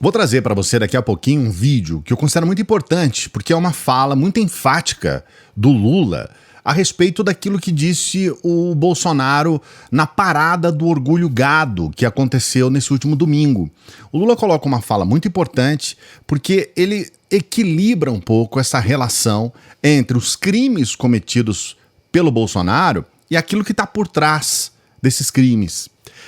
Vou trazer para você daqui a pouquinho um vídeo que eu considero muito importante, porque é uma fala muito enfática do Lula a respeito daquilo que disse o Bolsonaro na parada do orgulho gado que aconteceu nesse último domingo. O Lula coloca uma fala muito importante porque ele equilibra um pouco essa relação entre os crimes cometidos pelo Bolsonaro e aquilo que está por trás desses crimes.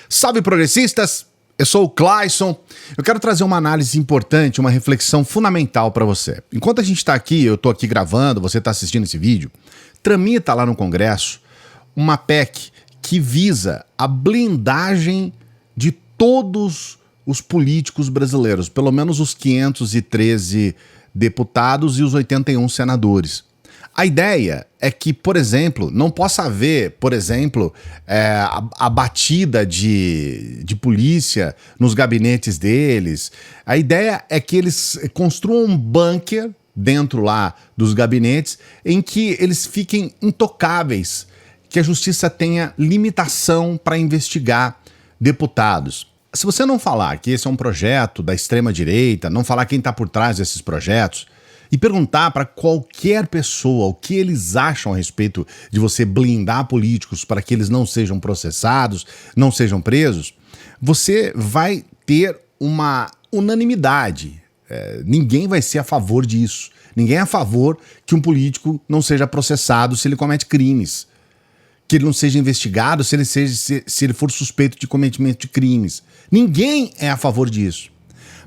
Salve, progressistas! Eu sou o Clayson. Eu quero trazer uma análise importante, uma reflexão fundamental para você. Enquanto a gente está aqui, eu estou aqui gravando, você está assistindo esse vídeo, tramita lá no Congresso uma PEC que visa a blindagem de todos os políticos brasileiros, pelo menos os 513 deputados e os 81 senadores. A ideia é que, por exemplo, não possa haver, por exemplo, a batida de polícia nos gabinetes deles. A ideia é que eles construam um bunker dentro lá dos gabinetes em que eles fiquem intocáveis, que a justiça tenha limitação para investigar deputados. Se você não falar que esse é um projeto da extrema-direita, não falar quem está por trás desses projetos, e perguntar para qualquer pessoa o que eles acham a respeito de você blindar políticos para que eles não sejam processados, não sejam presos, você vai ter uma unanimidade. Ninguém vai ser a favor disso. Ninguém é a favor que um político não seja processado se ele comete crimes, que ele não seja investigado se ele for suspeito de cometimento de crimes. Ninguém é a favor disso.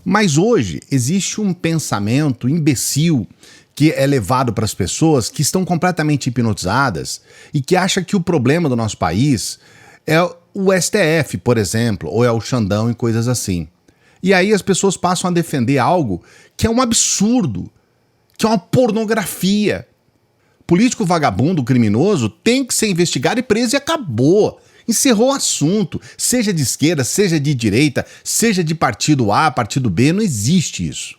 Mas hoje existe um pensamento imbecil que é levado para as pessoas que estão completamente hipnotizadas e que acham que o problema do nosso país é o STF, por exemplo, ou é o Xandão e coisas assim. E aí as pessoas passam a defender algo que é um absurdo, que é uma pornografia. Político vagabundo, criminoso, tem que ser investigado e preso e acabou. Encerrou o assunto, seja de esquerda, seja de direita, seja de partido A, partido B, não existe isso.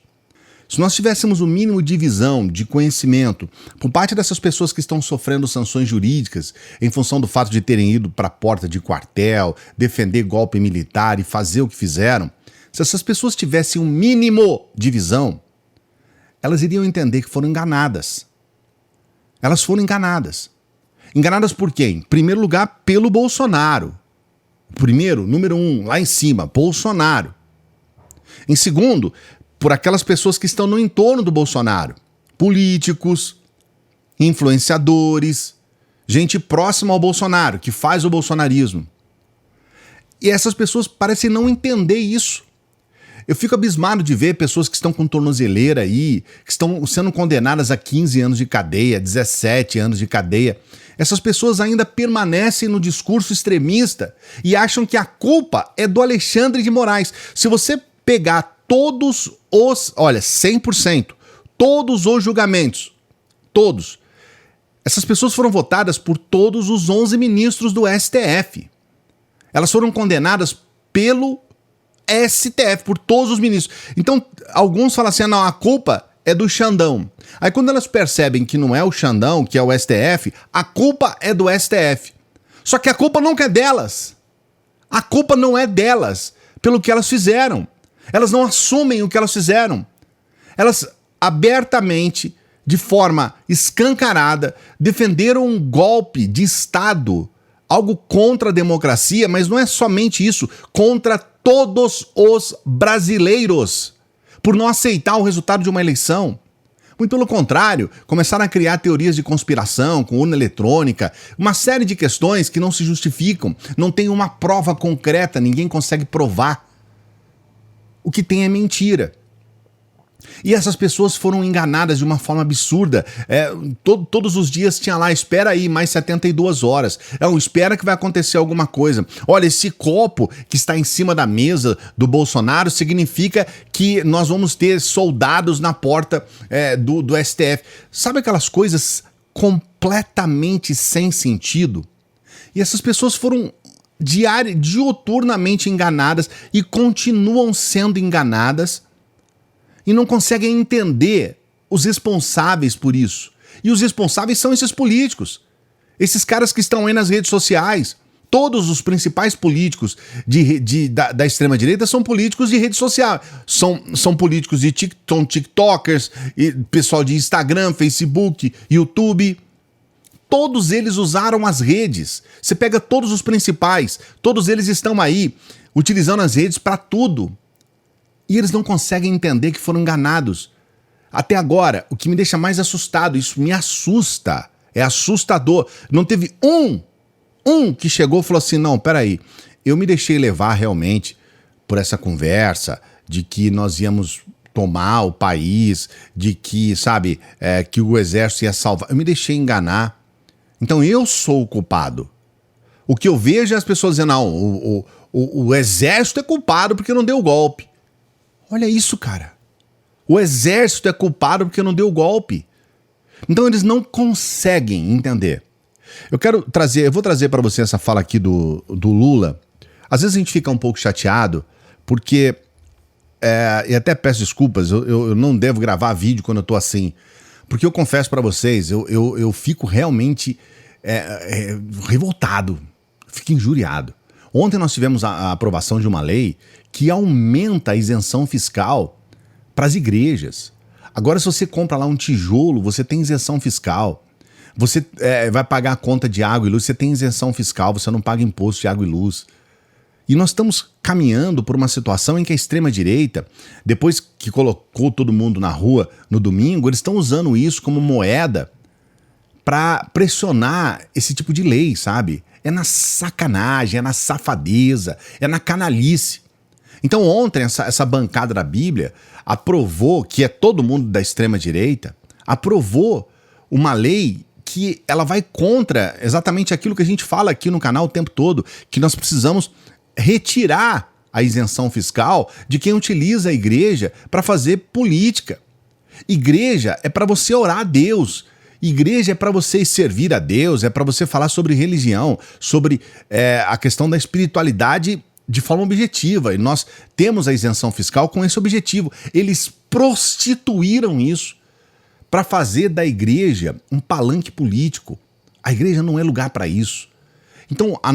Se nós tivéssemos o mínimo de visão, de conhecimento, por parte dessas pessoas que estão sofrendo sanções jurídicas em função do fato de terem ido para a porta de quartel, defender golpe militar e fazer o que fizeram, se essas pessoas tivessem um mínimo de visão, elas iriam entender que foram enganadas. Elas foram enganadas. Enganadas por quem? Em primeiro lugar, pelo Bolsonaro. Primeiro, número 1, lá em cima, Bolsonaro. Em segundo, por aquelas pessoas que estão no entorno do Bolsonaro. Políticos, influenciadores, gente próxima ao Bolsonaro, que faz o bolsonarismo. E essas pessoas parecem não entender isso. Eu fico abismado de ver pessoas que estão com tornozeleira aí, que estão sendo condenadas a 15 anos de cadeia, 17 anos de cadeia. Essas pessoas ainda permanecem no discurso extremista e acham que a culpa é do Alexandre de Moraes. Se você pegar todos os, 100%, todos os julgamentos, todos, essas pessoas foram votadas por todos os 11 ministros do STF. Elas foram condenadas pelo STF, por todos os ministros. Então, alguns falam assim, não, a culpa é do Xandão. Aí quando elas percebem que não é o Xandão, que é o STF, a culpa é do STF. Só que a culpa não é delas. A culpa não é delas, pelo que elas fizeram. Elas não assumem o que elas fizeram. Elas abertamente, de forma escancarada, defenderam um golpe de Estado, algo contra a democracia, mas não é somente isso, contra todos os brasileiros, por não aceitar o resultado de uma eleição. Muito pelo contrário, começaram a criar teorias de conspiração com urna eletrônica, uma série de questões que não se justificam, não tem uma prova concreta, ninguém consegue provar. O que tem é mentira. E essas pessoas foram enganadas de uma forma absurda. Todos os dias tinha lá, espera aí, mais 72 horas. Espera que vai acontecer alguma coisa. Olha, esse copo que está em cima da mesa do Bolsonaro significa que nós vamos ter soldados na porta do STF. Sabe aquelas coisas completamente sem sentido? E essas pessoas foram diuturnamente enganadas e continuam sendo enganadas e não conseguem entender os responsáveis por isso. E os responsáveis são esses políticos. Esses caras que estão aí nas redes sociais, Todos os principais políticos da extrema-direita são políticos de rede social. São políticos são tiktokers, pessoal de Instagram, Facebook, YouTube. Todos eles usaram as redes. Você pega todos os principais, todos eles estão aí, utilizando as redes para tudo. E eles não conseguem entender que foram enganados. Até agora, o que me deixa mais assustado, isso me assusta, é assustador. Não teve um que chegou e falou assim, não, peraí, eu me deixei levar realmente por essa conversa de que nós íamos tomar o país, de que, sabe, que o exército ia salvar. Eu me deixei enganar. Então eu sou o culpado. O que eu vejo é as pessoas dizendo, não, o exército é culpado porque não deu o golpe. Olha isso, cara. O exército é culpado porque não deu o golpe. Então eles não conseguem entender. Eu vou trazer para você essa fala aqui do Lula. Às vezes a gente fica um pouco chateado, porque, e até peço desculpas, eu não devo gravar vídeo quando eu tô assim, porque eu confesso para vocês, eu fico realmente revoltado, fico injuriado. Ontem nós tivemos a aprovação de uma lei que aumenta a isenção fiscal para as igrejas. Agora, se você compra lá um tijolo, você tem isenção fiscal. Você vai pagar a conta de água e luz, você tem isenção fiscal, você não paga imposto de água e luz. E nós estamos caminhando por uma situação em que a extrema-direita, depois que colocou todo mundo na rua no domingo, eles estão usando isso como moeda para pressionar esse tipo de lei, sabe? É na sacanagem, é na safadeza, é na canalice. Então ontem essa bancada da Bíblia aprovou, que é todo mundo da extrema-direita, aprovou uma lei que ela vai contra exatamente aquilo que a gente fala aqui no canal o tempo todo, que nós precisamos retirar a isenção fiscal de quem utiliza a igreja para fazer política. Igreja é para você orar a Deus. Igreja é para você servir a Deus, é para você falar sobre religião, sobre a questão da espiritualidade de forma objetiva. E nós temos a isenção fiscal com esse objetivo. Eles prostituíram isso para fazer da igreja um palanque político. A igreja não é lugar para isso. Então, a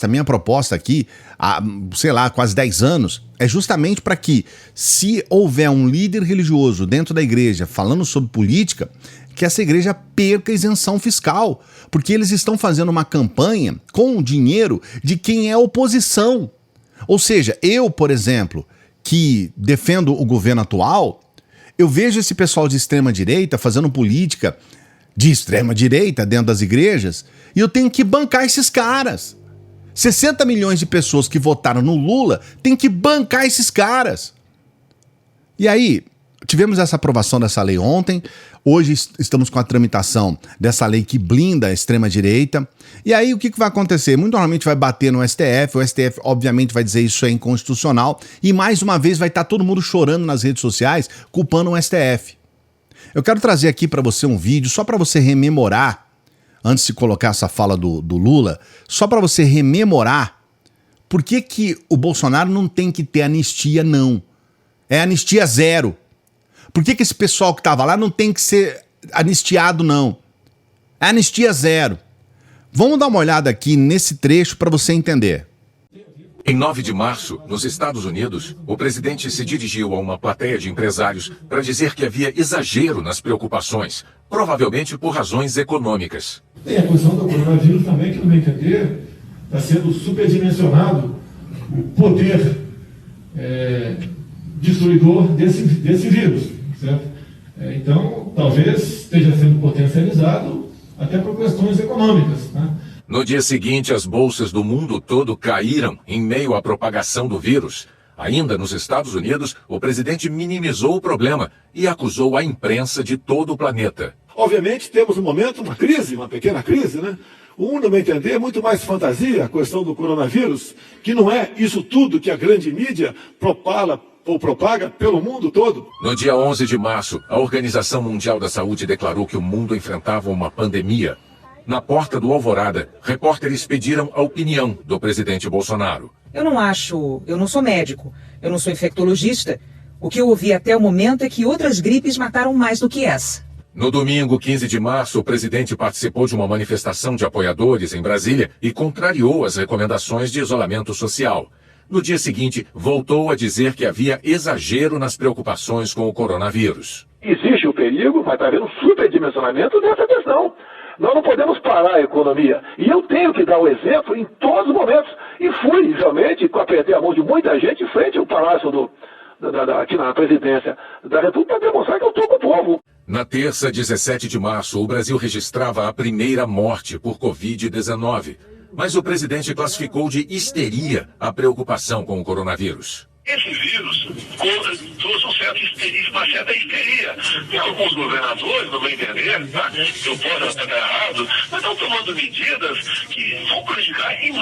minha proposta aqui, há, sei lá, quase 10 anos, é justamente para que, se houver um líder religioso dentro da igreja falando sobre política, que essa igreja perca a isenção fiscal, porque eles estão fazendo uma campanha com o dinheiro de quem é oposição. Ou seja, eu, por exemplo, que defendo o governo atual, eu vejo esse pessoal de extrema-direita fazendo política de extrema-direita dentro das igrejas e eu tenho que bancar esses caras. 60 milhões de pessoas que votaram no Lula tem que bancar esses caras. E aí, tivemos essa aprovação dessa lei ontem, hoje estamos com a tramitação dessa lei que blinda a extrema-direita. E aí o que vai acontecer? Muito normalmente vai bater no STF, o STF obviamente vai dizer isso é inconstitucional e mais uma vez vai estar todo mundo chorando nas redes sociais, culpando o STF. Eu quero trazer aqui para você um vídeo só para você rememorar, antes de colocar essa fala do Lula, só para você rememorar por que o Bolsonaro não tem que ter anistia, não. É anistia zero. Por que esse pessoal que estava lá não tem que ser anistiado, não? É anistia zero. Vamos dar uma olhada aqui nesse trecho para você entender. Em 9 de março, nos Estados Unidos, o presidente se dirigiu a uma plateia de empresários para dizer que havia exagero nas preocupações, provavelmente por razões econômicas. Tem a questão do coronavírus também, que não vem entender, está sendo superdimensionado o poder destruidor desse vírus, certo? Então, talvez esteja sendo potencializado até por questões econômicas, né? No dia seguinte, as bolsas do mundo todo caíram em meio à propagação do vírus. Ainda nos Estados Unidos, o presidente minimizou o problema e acusou a imprensa de todo o planeta. Obviamente, temos no momento uma crise, uma pequena crise, né? No meu entender, é muito mais fantasia a questão do coronavírus, que não é isso tudo que a grande mídia propaga pelo mundo todo. No dia 11 de março, a Organização Mundial da Saúde declarou que o mundo enfrentava uma pandemia. Na porta do Alvorada, repórteres pediram a opinião do presidente Bolsonaro. Eu não sou médico, eu não sou infectologista. O que eu ouvi até o momento é que outras gripes mataram mais do que essa. No domingo, 15 de março, o presidente participou de uma manifestação de apoiadores em Brasília e contrariou as recomendações de isolamento social. No dia seguinte, voltou a dizer que havia exagero nas preocupações com o coronavírus. Existe o perigo, mas está havendo um superdimensionamento dessa questão. Nós não podemos parar a economia. E eu tenho que dar o exemplo em todos os momentos. E fui, realmente, apertei a mão de muita gente em frente ao Palácio aqui na presidência da República para demonstrar que eu estou com o povo. Na terça, 17 de março, o Brasil registrava a primeira morte por Covid-19. Mas o presidente classificou de histeria a preocupação com o coronavírus. Esse vírus trouxe uma certa histeria. E alguns governadores, no meu entender, tá? Eu posso até estar errado, mas estão tomando medidas que vão prejudicar em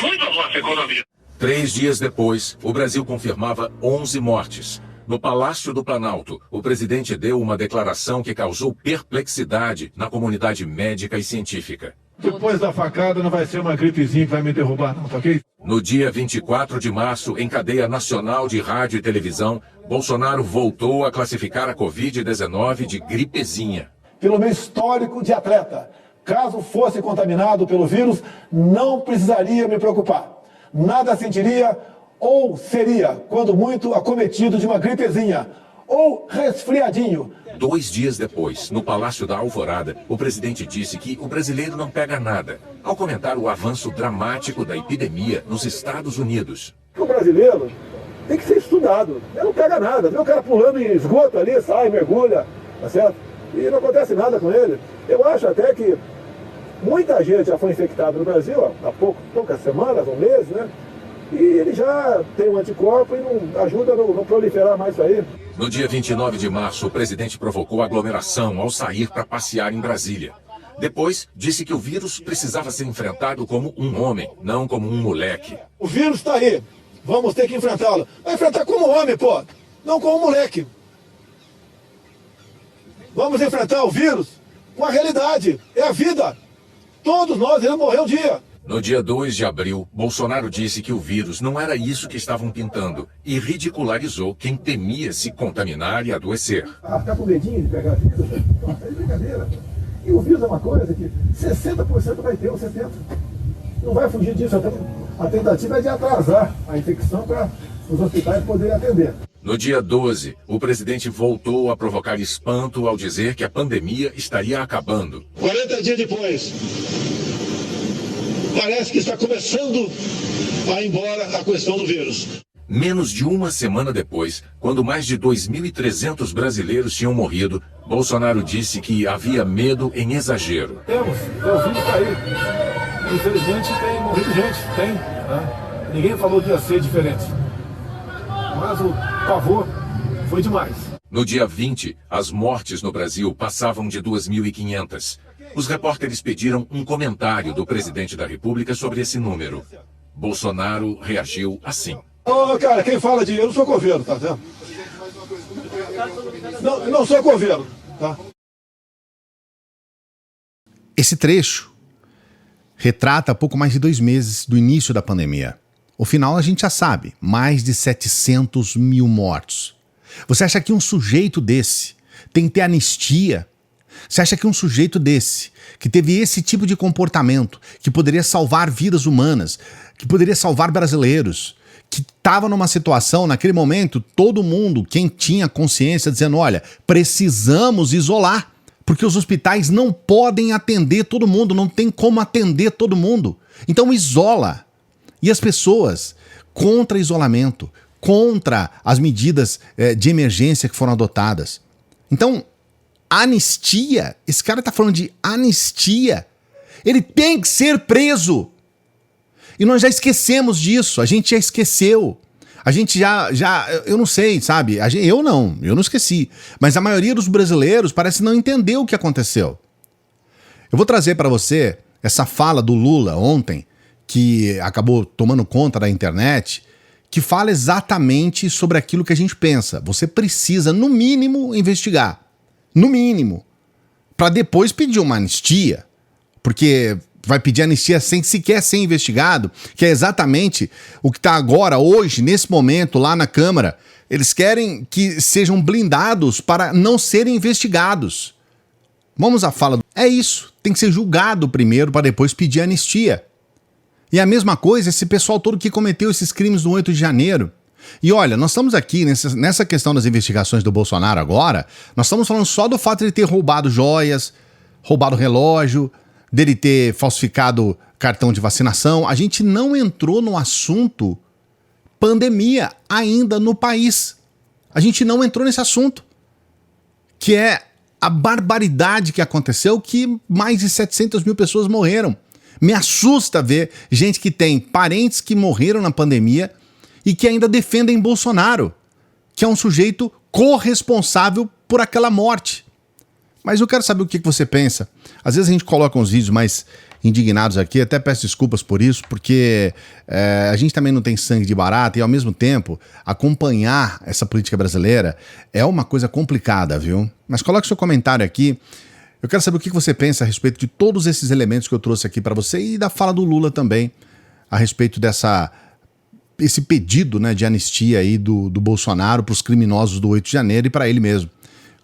muito a nossa economia. 3 dias depois, o Brasil confirmava 11 mortes. No Palácio do Planalto, o presidente deu uma declaração que causou perplexidade na comunidade médica e científica. Depois da facada não vai ser uma gripezinha que vai me derrubar, não, tá ok? No dia 24 de março, em cadeia nacional de rádio e televisão, Bolsonaro voltou a classificar a Covid-19 de gripezinha. Pelo meu histórico de atleta, caso fosse contaminado pelo vírus, não precisaria me preocupar. Nada sentiria ou seria, quando muito, acometido de uma gripezinha ou resfriadinho. 2 dias depois, no Palácio da Alvorada, o presidente disse que o brasileiro não pega nada, ao comentar o avanço dramático da epidemia nos Estados Unidos. O brasileiro tem que ser estudado. Ele não pega nada. Vê o cara pulando em esgoto ali, sai, mergulha, tá certo? E não acontece nada com ele. Eu acho até que muita gente já foi infectada no Brasil há poucas semanas, um mês, né? E ele já tem um anticorpo e não ajuda a não proliferar mais isso aí. No dia 29 de março, o presidente provocou aglomeração ao sair para passear em Brasília. Depois, disse que o vírus precisava ser enfrentado como um homem, não como um moleque. O vírus está aí. Vamos ter que enfrentá-lo. Vai enfrentar como homem, pô. Não como moleque. Vamos enfrentar o vírus com a realidade. É a vida. Todos nós iremos morrer um dia. No dia 2 de abril, Bolsonaro disse que o vírus não era isso que estavam pintando e ridicularizou quem temia se contaminar e adoecer. Ficar com medinho de pegar vírus, é brincadeira. E o vírus é uma coisa que 60% vai ter, ou 70%. Não vai fugir disso. A tentativa é de atrasar a infecção para os hospitais poderem atender. No dia 12, o presidente voltou a provocar espanto ao dizer que a pandemia estaria acabando. 40 dias depois, parece que está começando a ir embora a questão do vírus. Menos de uma semana depois, quando mais de 2.300 brasileiros tinham morrido, Bolsonaro disse que havia medo em exagero. O vírus está aí. Infelizmente tem morrido gente, tem. Né? Ninguém falou que ia ser diferente. Mas o pavor foi demais. No dia 20, as mortes no Brasil passavam de 2.500. Os repórteres pediram um comentário do presidente da República sobre esse número. Bolsonaro reagiu assim. Cara, quem fala de... Eu não sou coveiro, tá vendo? Não sou coveiro, tá? Esse trecho retrata pouco mais de 2 meses do início da pandemia. O final a gente já sabe, mais de 700 mil mortos. Você acha que um sujeito desse tem que ter anistia? Você acha que um sujeito desse, que teve esse tipo de comportamento, que poderia salvar vidas humanas, que poderia salvar brasileiros, que estava numa situação, naquele momento, todo mundo, quem tinha consciência, dizendo, olha, precisamos isolar, porque os hospitais não podem atender todo mundo, não tem como atender todo mundo. Então isola. E as pessoas, contra isolamento, contra as medidas de emergência que foram adotadas. Então, anistia, esse cara tá falando de anistia, ele tem que ser preso. E nós já esquecemos disso, a gente já esqueceu. A gente eu não sei, sabe? Eu não esqueci. Mas a maioria dos brasileiros parece não entender o que aconteceu. Eu vou trazer para você essa fala do Lula ontem, que acabou tomando conta da internet, que fala exatamente sobre aquilo que a gente pensa. Você precisa, no mínimo, investigar. No mínimo. Para depois pedir uma anistia. Porque vai pedir anistia sem sequer ser investigado, que é exatamente o que está agora, hoje, nesse momento, lá na Câmara. Eles querem que sejam blindados para não serem investigados. Vamos à fala. É isso, tem que ser julgado primeiro para depois pedir anistia. E a mesma coisa esse pessoal todo que cometeu esses crimes no 8 de janeiro. E olha, nós estamos aqui nessa questão das investigações do Bolsonaro agora, nós estamos falando só do fato de ele ter roubado joias, roubado relógio, dele ter falsificado cartão de vacinação. A gente não entrou no assunto pandemia ainda no país. A gente não entrou nesse assunto, que é a barbaridade que aconteceu, que mais de 700 mil pessoas morreram. Me assusta ver gente que tem parentes que morreram na pandemia e que ainda defendem Bolsonaro, que é um sujeito corresponsável por aquela morte. Mas eu quero saber o que você pensa. Às vezes a gente coloca uns vídeos mais indignados aqui, até peço desculpas por isso, porque a gente também não tem sangue de barata e, ao mesmo tempo, acompanhar essa política brasileira é uma coisa complicada, viu? Mas coloque seu comentário aqui. Eu quero saber o que você pensa a respeito de todos esses elementos que eu trouxe aqui para você e da fala do Lula também, a respeito esse pedido, né, de anistia aí do Bolsonaro para os criminosos do 8 de janeiro e para ele mesmo.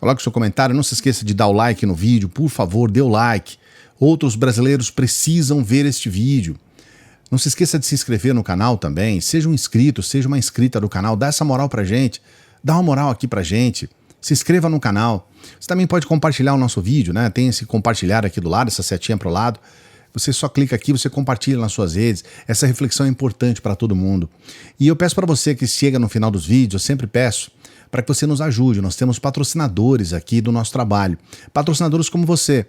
Coloque seu comentário, não se esqueça de dar o like no vídeo, por favor, dê o like. Outros brasileiros precisam ver este vídeo. Não se esqueça de se inscrever no canal também, seja um inscrito, seja uma inscrita do canal, dá essa moral pra gente, dá uma moral aqui pra gente, se inscreva no canal. Você também pode compartilhar o nosso vídeo, né? Tem esse compartilhar aqui do lado, essa setinha pro lado. Você só clica aqui, você compartilha nas suas redes. Essa reflexão é importante para todo mundo. E eu peço para você que chega no final dos vídeos, eu sempre peço, para que você nos ajude. Nós temos patrocinadores aqui do nosso trabalho. Patrocinadores como você.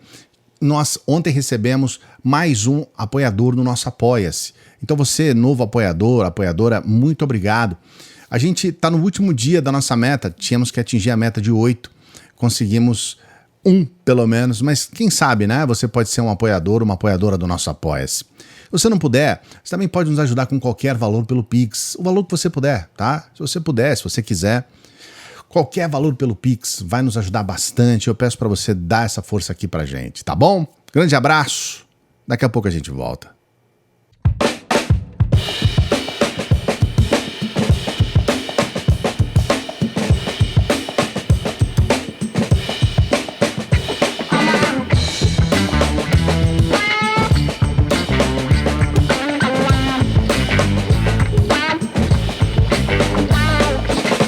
Nós ontem recebemos mais um apoiador no nosso Apoia-se. Então você, novo apoiador, apoiadora, muito obrigado. A gente está no último dia da nossa meta, tínhamos que atingir a meta de 8. Conseguimos 1, pelo menos, mas quem sabe, né? Você pode ser um apoiador, uma apoiadora do nosso Apoia-se. Se você não puder, você também pode nos ajudar com qualquer valor pelo Pix. O valor que você puder, tá? Se você puder, se você quiser. Qualquer valor pelo Pix vai nos ajudar bastante. Eu peço para você dar essa força aqui pra gente, tá bom? Grande abraço. Daqui a pouco a gente volta.